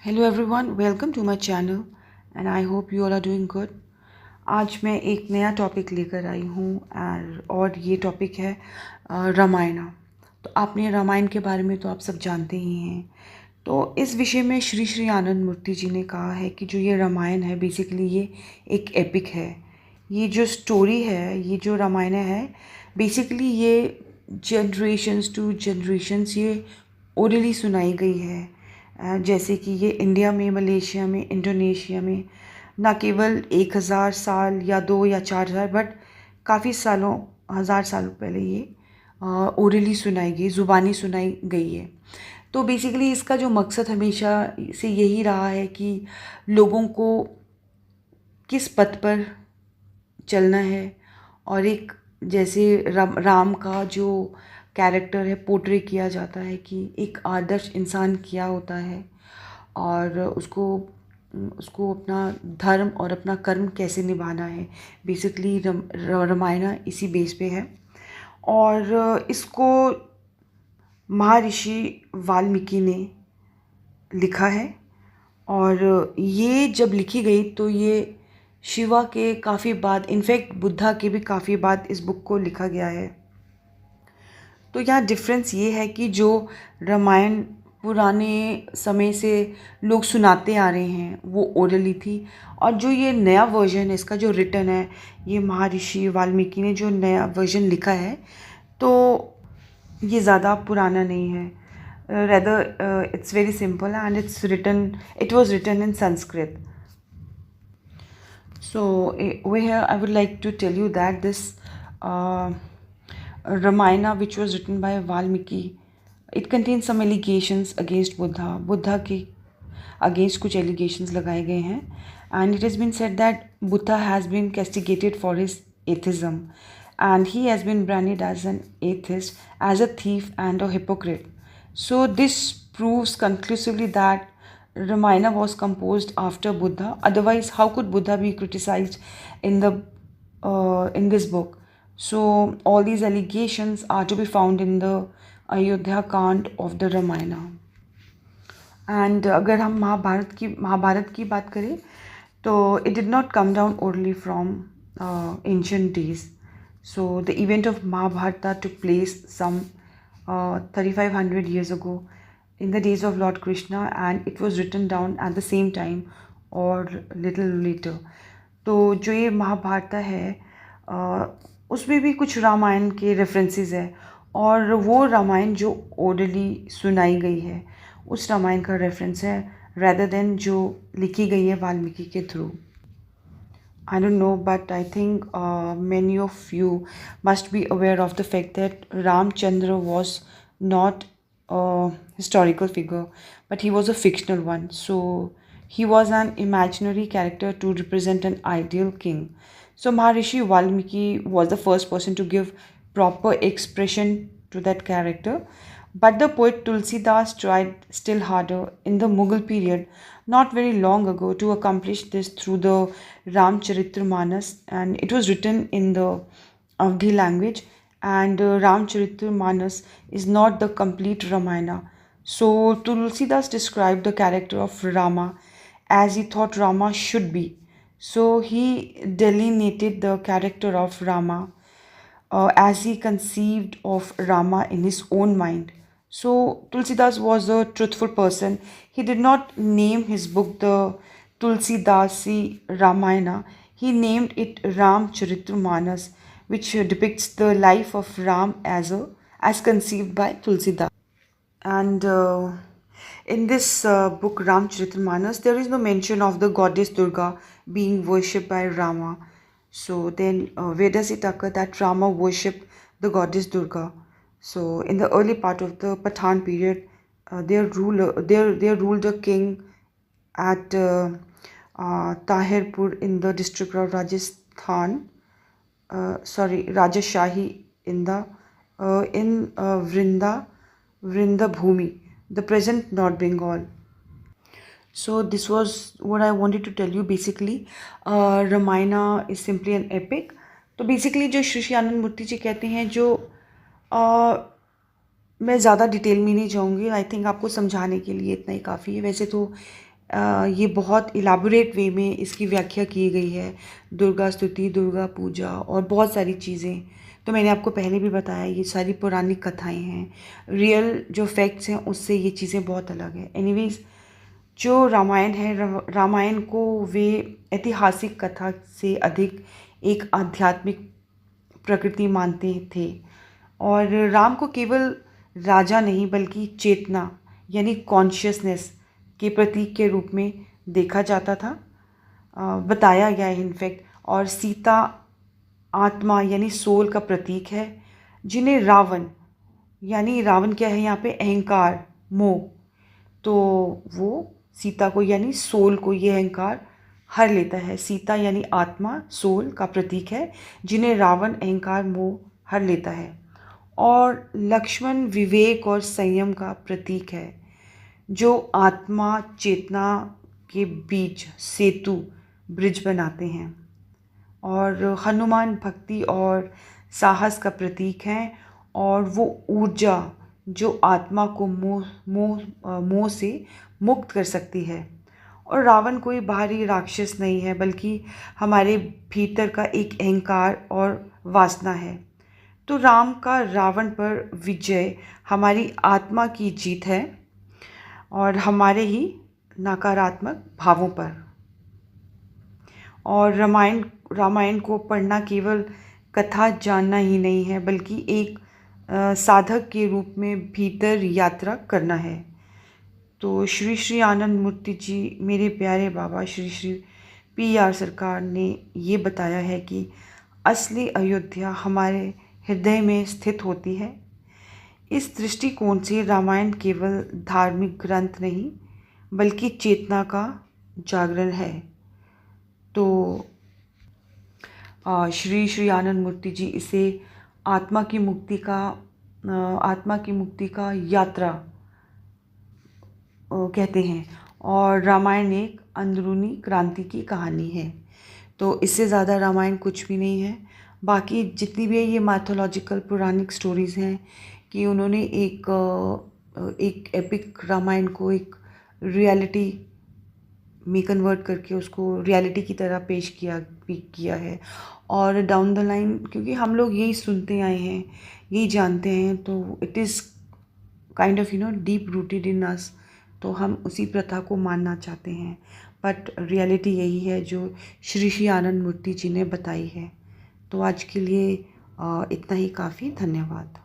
Hello everyone, welcome to my channel and I hope you all are doing good. आज मैं एक नया topic लेकर आई हूँ और ये टॉपिक है रामायण। तो आपने रामायण के बारे में तो आप सब जानते ही हैं। तो इस विषय में श्री श्री आनंद मूर्ति जी ने कहा है कि जो ये रामायण है बेसिकली ये एक एपिक है। ये जो स्टोरी है, ये जो रामायण है बेसिकली ये जनरेशन्स टू जनरेशन्स ये ओरली सुनाई गई है। जैसे कि ये इंडिया में, मलेशिया में, इंडोनेशिया में ना केवल 1000 साल या 2 या 4 हज़ार बट काफ़ी सालों, हज़ार सालों पहले ये ओरली सुनाई गई, ज़ुबानी सुनाई गई है। तो बेसिकली इसका जो मकसद हमेशा से यही रहा है कि लोगों को किस पथ पर चलना है। और एक जैसे राम का जो कैरेक्टर है पोर्ट्रे किया जाता है कि एक आदर्श इंसान क्या होता है और उसको उसको अपना धर्म और अपना कर्म कैसे निभाना है। बेसिकली रामायण इसी बेस पे है। और इसको महर्षि वाल्मीकि ने लिखा है। और ये जब लिखी गई तो ये शिवा के काफ़ी बाद, इनफैक्ट बुद्धा के भी काफ़ी बाद इस बुक को लिखा गया है। तो यहाँ डिफरेंस ये है कि जो रामायण पुराने समय से लोग सुनाते आ रहे हैं वो ओरली थी, और जो ये नया वर्जन है इसका जो रिटन है, ये महर्षि वाल्मीकि ने जो नया वर्जन लिखा है तो ये ज़्यादा पुराना नहीं है। Rather it's very simple and it was written in Sanskrit. So over here I would like to tell you that this Ramayana, which was written by Valmiki, it contains some allegations against Buddha. Buddha के against कुछ allegations लगाए गए हैं, and it has been said that Buddha has been castigated for his atheism, and he has been branded as an atheist, as a thief and a hypocrite. So this proves conclusively that Ramayana was composed after Buddha. Otherwise, how could Buddha be criticized in the in this book? So all these allegations are to be found in the Ayodhya Kand of the Ramayana. And अगर हम महाभारत की बात करें तो it did not come down only from ancient days. So the event of Mahabharata took place some 3500 years ago in the days of Lord Krishna, and it was written down at the same time or little later. तो जो ये महाभारत है उसमें भी कुछ रामायण के references है, और वो रामायण जो ओरली सुनाई गई है उस रामायण का रेफरेंस है rather देन जो लिखी गई है वाल्मीकि के through. I don't know, but I think many of you must be aware of the fact that Ramchandra was not a historical figure, but he was a fictional one. So he was an imaginary character to represent an ideal king. So Maharishi Valmiki was the first person to give proper expression to that character. But the poet Tulsidas tried still harder in the Mughal period, not very long ago, to accomplish this through the Ramcharitramanas, and it was written in the Avdi language. And Ramcharitramanas is not the complete Ramayana. So Tulsidas described the character of Rama as he thought Rama should be. So he delineated the character of Rama as he conceived of Rama in his own mind. So Tulsidas was a truthful person. He did not name his book the Tulsidasi Ramayana. He named it Ramcharitramanas, which depicts the life of Ram as conceived by Tulsidas. And in this book Ramcharitramanas, there is no mention of the goddess Durga being worshipped by Rama. So then where does it occur that Rama worshipped the goddess Durga? So in the early part of the Pathan period, there ruled a king at Tahirpur in the district of Rajasthan. Rajashahi in the Vrindabhumi, the present North Bengal. So this was what I wanted to tell you. Basically, Ramayana is simply an epic. तो basically जो श्री आनंद मूर्ति जी कहते हैं, जो मैं ज़्यादा detail में नहीं जाऊँगी. आई थिंक आपको समझाने के लिए इतना ही काफ़ी है. वैसे तो ये बहुत इलाबोरेट वे में इसकी व्याख्या की गई है, दुर्गा स्तुति, दुर्गा पूजा और बहुत सारी चीज़ें। तो मैंने आपको पहले भी बताया ये सारी पौराणिक कथाएं हैं, रियल जो फैक्ट्स हैं उससे ये चीज़ें बहुत अलग है। एनीवेज, जो रामायण है, रामायण को वे ऐतिहासिक कथा से अधिक एक आध्यात्मिक प्रकृति मानते थे और राम को केवल राजा नहीं बल्कि चेतना यानी कॉन्शियसनेस के प्रतीक के रूप में देखा जाता था, बताया गया है इनफैक्ट। और सीता आत्मा यानी सोल का प्रतीक है, जिन्हें रावण यानी रावण क्या है यहाँ पे, अहंकार, मोह, तो वो सीता को यानी सोल को ये अहंकार हर लेता है। सीता यानी आत्मा, सोल का प्रतीक है, जिन्हें रावण अहंकार, मोह हर लेता है। और लक्ष्मण विवेक और संयम का प्रतीक है, जो आत्मा चेतना के बीच सेतु ब्रिज बनाते हैं। और हनुमान भक्ति और साहस का प्रतीक हैं, और वो ऊर्जा जो आत्मा को मोह से मुक्त कर सकती है। और रावण कोई बाहरी राक्षस नहीं है बल्कि हमारे भीतर का एक अहंकार और वासना है। तो राम का रावण पर विजय हमारी आत्मा की जीत है और हमारे ही नकारात्मक भावों पर। और रामायण को पढ़ना केवल कथा जानना ही नहीं है बल्कि एक साधक के रूप में भीतर यात्रा करना है। तो श्री श्री आनंद मूर्ति जी, मेरे प्यारे बाबा श्री श्री PR सरकार ने ये बताया है कि असली अयोध्या हमारे हृदय में स्थित होती है। इस दृष्टिकोण से रामायण केवल धार्मिक ग्रंथ नहीं बल्कि चेतना का जागरण है। तो श्री श्री आनंद मूर्ति जी इसे आत्मा की मुक्ति का यात्रा कहते हैं, और रामायण एक अंदरूनी क्रांति की कहानी है। तो इससे ज़्यादा रामायण कुछ भी नहीं है। बाकी जितनी भी ये मैथोलॉजिकल पौराणिक स्टोरीज़ हैं कि उन्होंने एक एपिक रामायण को एक रियलिटी में कन्वर्ट करके उसको रियलिटी की तरह पेश किया है। और डाउन द लाइन, क्योंकि हम लोग यही सुनते आए हैं, यही जानते हैं, तो it is kind of deep rooted in us. तो हम उसी प्रथा को मानना चाहते हैं, बट रियलिटी यही है जो श्री श्री आनंद मूर्ति जी ने बताई है। तो आज के लिए इतना ही काफ़ी। धन्यवाद।